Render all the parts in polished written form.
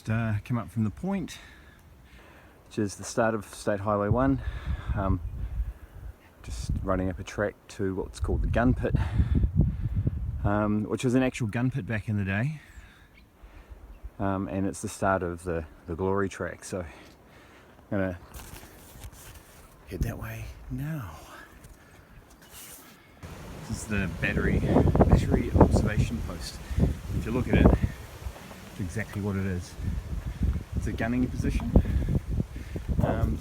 Just come up from the point, which is the start of State Highway 1, just running up a track to what's called the Gunpit, which was an actual gun pit back in the day, and it's the start of the Glory track, so I'm going to head that way now. This is the battery observation post. If you look at it, it's exactly what it is. It's a gunning position.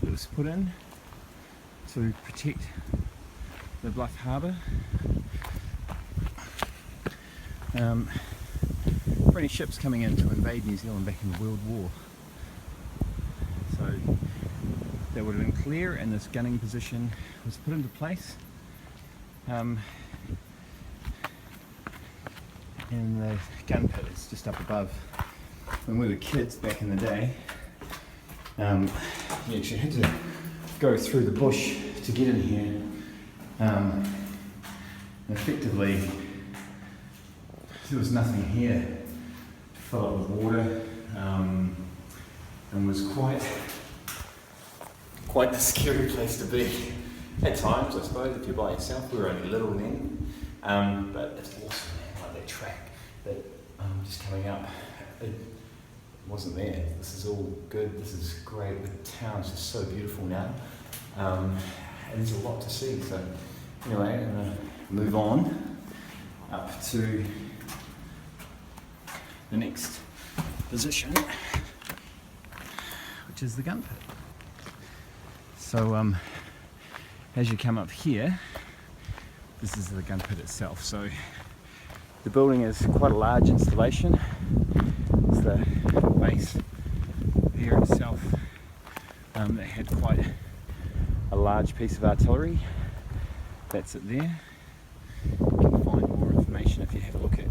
It was put in to protect the Bluff Harbour for any ships coming in to invade New Zealand back in the World War. So that would have been clear, and this gunning position was put into place. And the gun pit is just up above. When we were kids back in the day, you actually had to go through the bush to get in here. And effectively, there was nothing here to fill up with water, and was quite the scary place to be at times, I suppose, if you're by yourself. We were only little then, but it's awesome, man. Like that track that just coming up, it wasn't there. This is all good, this is great. The town's just so beautiful now, and there's a lot to see. So anyway, I'm going to move on up to the next position, which is the gun pit. So as you come up here, this is the gun pit itself. So the building is quite a large installation. It's the base here itself that had quite a large piece of artillery. That's it there. You can find more information if you have a look at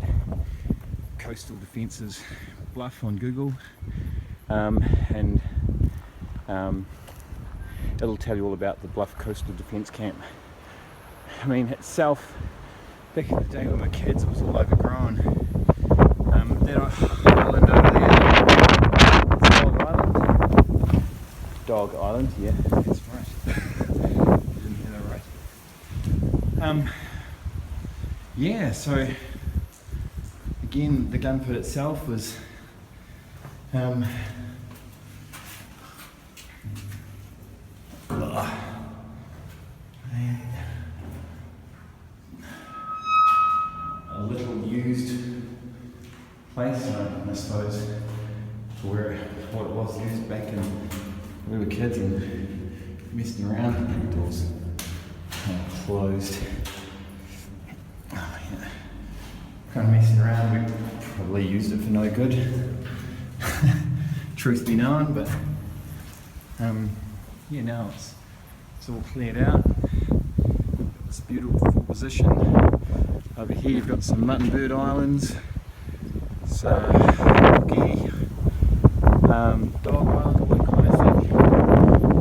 Coastal Defences Bluff on Google, and it'll tell you all about the Bluff Coastal Defence Camp. I mean, itself, back in the day when we were kids, it was all overgrown. That island over there, it's Dog Island, yeah, that's right. Didn't hear that right. Yeah, so again, the gun pit itself was a little used place, I suppose, for what it was used back in we were kids and messing around. The doors closed. Oh, yeah. Kind of messing around. We probably used it for no good. Truth be known, but yeah, now it's all cleared out. This beautiful position. Over here you've got some mutton bird islands. So dog island, all that kind of thing.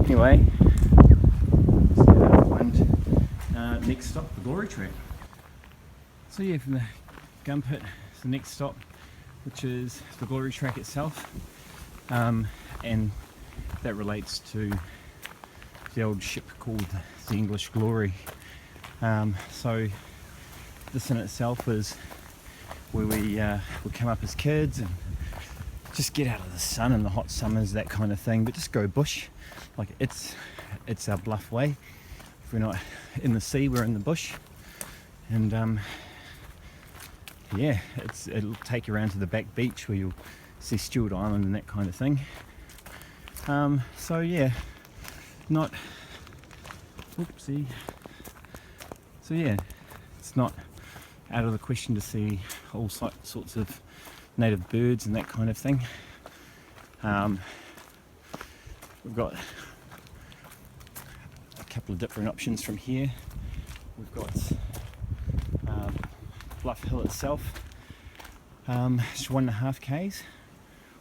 Anyway, next stop, the Glory track. So yeah, from the gun pit, it's the next stop, which is the Glory track itself, and that relates to the old ship called the English Glory. So this in itself is where we would come up as kids and just get out of the sun in the hot summers, that kind of thing, but just go bush. Like it's our Bluff way. If we're not in the sea, we're in the bush. And yeah, it'll take you around to the back beach where you'll see Stewart Island and that kind of thing. So yeah, not whoopsie. So yeah, it's not out of the question to see all sorts of native birds and that kind of thing. We've got a couple of different options from here. We've got Bluff Hill itself, it's 1.5 k's.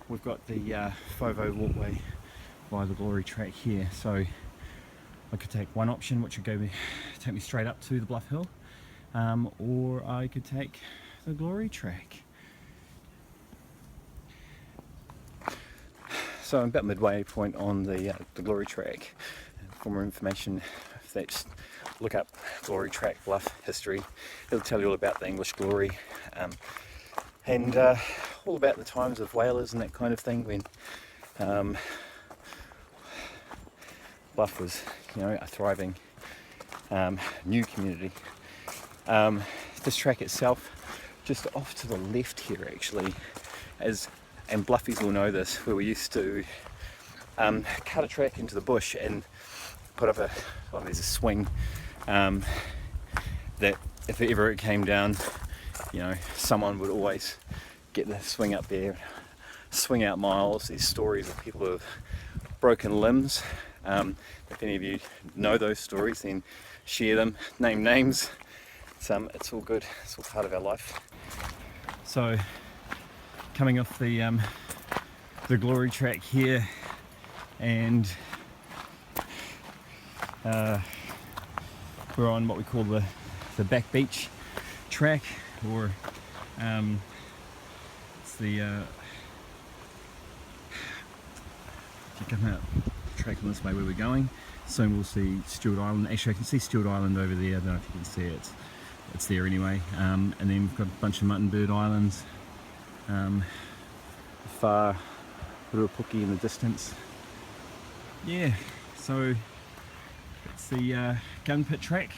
We've got the Foveaux walkway by the Glory track here. So I could take one option, which would take me straight up to the Bluff Hill, or I could take the Glory track. So I'm about midway point on the Glory Track. For more information, if they just look up Glory Track Bluff history, it'll tell you all about the English glory, and all about the times of whalers and that kind of thing, when Bluff was, you know, a thriving new community. This track itself, just off to the left here actually, and Bluffies will know this, where we used to cut a track into the bush and put up there's a swing that if ever it came down, you know, someone would always get the swing up there, swing out miles. There's stories of people who have broken limbs. If any of you know those stories, then share them, name names. It's all good, it's all part of our life. So coming off the Glory Track here, and we're on what we call the back beach track, or it's the if you come out track on this way where we're going, soon we'll see Stewart Island. Actually I can see Stewart Island over there, I don't know if you can see it, it's there anyway, and then we've got a bunch of mutton bird islands, far Ruapuki in the distance. Yeah, so it's the Gunpit track.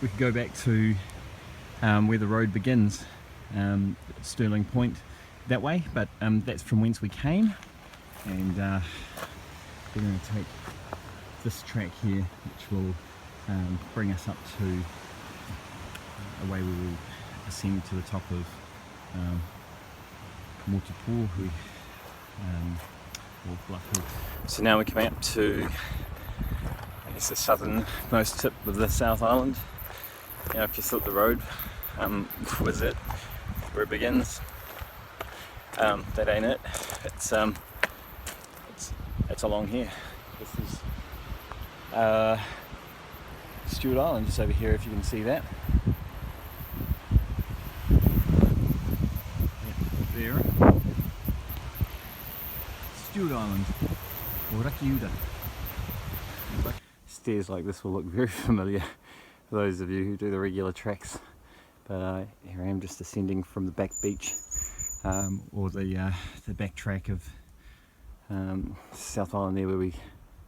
We could go back to where the road begins, Stirling Point that way, but that's from whence we came, and we're going to take this track here, which will bring us up to a way where we'll ascend to the top of Motu Pōhue, or Bluff Hill. So now we're coming up to, I guess, the southernmost tip of the South Island. You know, if you thought the road was it, where it begins, that ain't it. It's along here. This is Stewart Island, just over here, if you can see that. There. Stewart Island, or Rakiuda. Stairs like this will look very familiar for those of you who do the regular tracks, but here I am just ascending from the back beach, or the back track of South Island there, where we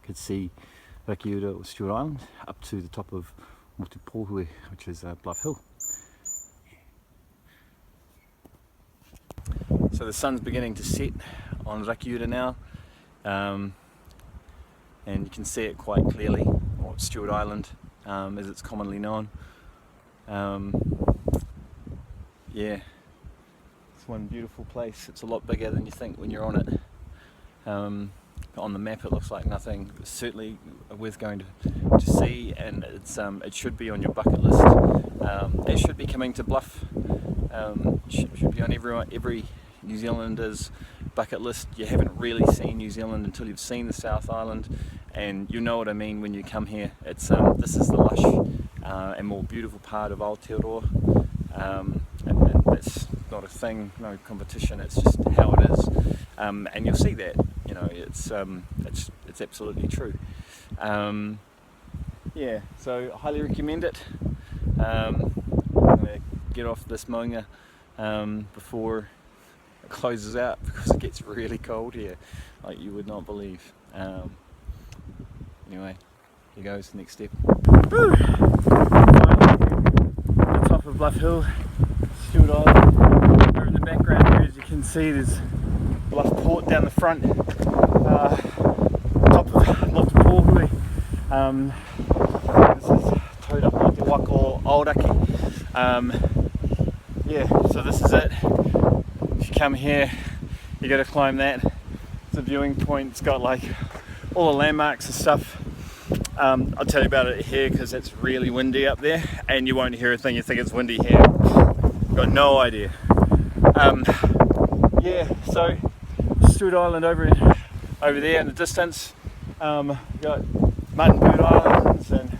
could see Rakiuda or Stewart Island, up to the top of Motu Pōhue, which is Bluff Hill. So the sun's beginning to set on Rakiuda now, and you can see it quite clearly, or Stewart Island as it's commonly known. Yeah, it's one beautiful place. It's a lot bigger than you think when you're on it. On the map it looks like nothing. It's certainly worth going to see, and it should be on your bucket list. It should be coming to Bluff. Should be on every New Zealander's bucket list. You haven't really seen New Zealand until you've seen the South Island, and you know what I mean when you come here. It's this is the lush and more beautiful part of Aotearoa, and that's not a thing, no competition. It's just how it is, and you'll see that. You know, it's absolutely true. Yeah, so I highly recommend it. I'm gonna get off this maunga before it closes out, because it gets really cold here, like you would not believe. Anyway, here goes the next step. Woo! The top of Bluff Hill, Stewart Island. Over in the background here, as you can see, there's Bluff Port down the front. Top of Motu Pōhue. This is Tauda Motu Wako Aoraki. Yeah, so this is it. If you come here, you got to climb that. It's a viewing point. It's got like all the landmarks and stuff. I'll tell you about it here because it's really windy up there, and you won't hear a thing. You think it's windy here. Got no idea. Yeah, so Stewart Island over there in the distance. Got Mutton Bird Islands and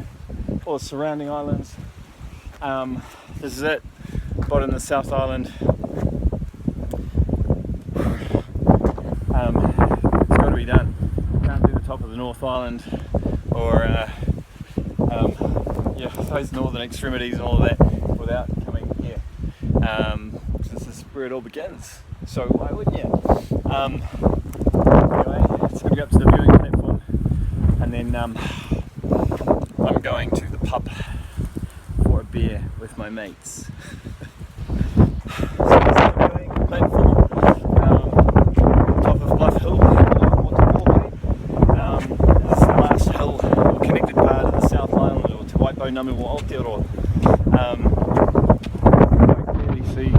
all the surrounding islands. This is it. Bottom of the South Island. It's got to be the North Island, or yeah, those northern extremities and all of that, without coming here. This is where it all begins. So why wouldn't you? Anyway, it's going to go up to the viewing platform, and then I'm going to the pub for a beer with my mates. So this is the viewing platform, top of Bluff Hill, Motu Pōhue. This is the last hill, or connected part of the South Island, or Te Waipo Namu o Aotearoa. I can clearly see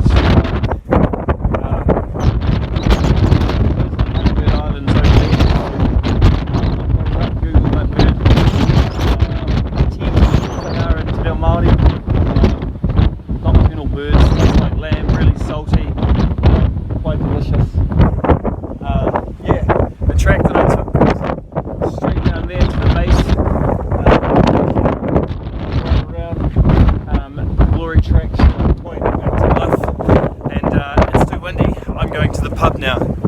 pub now.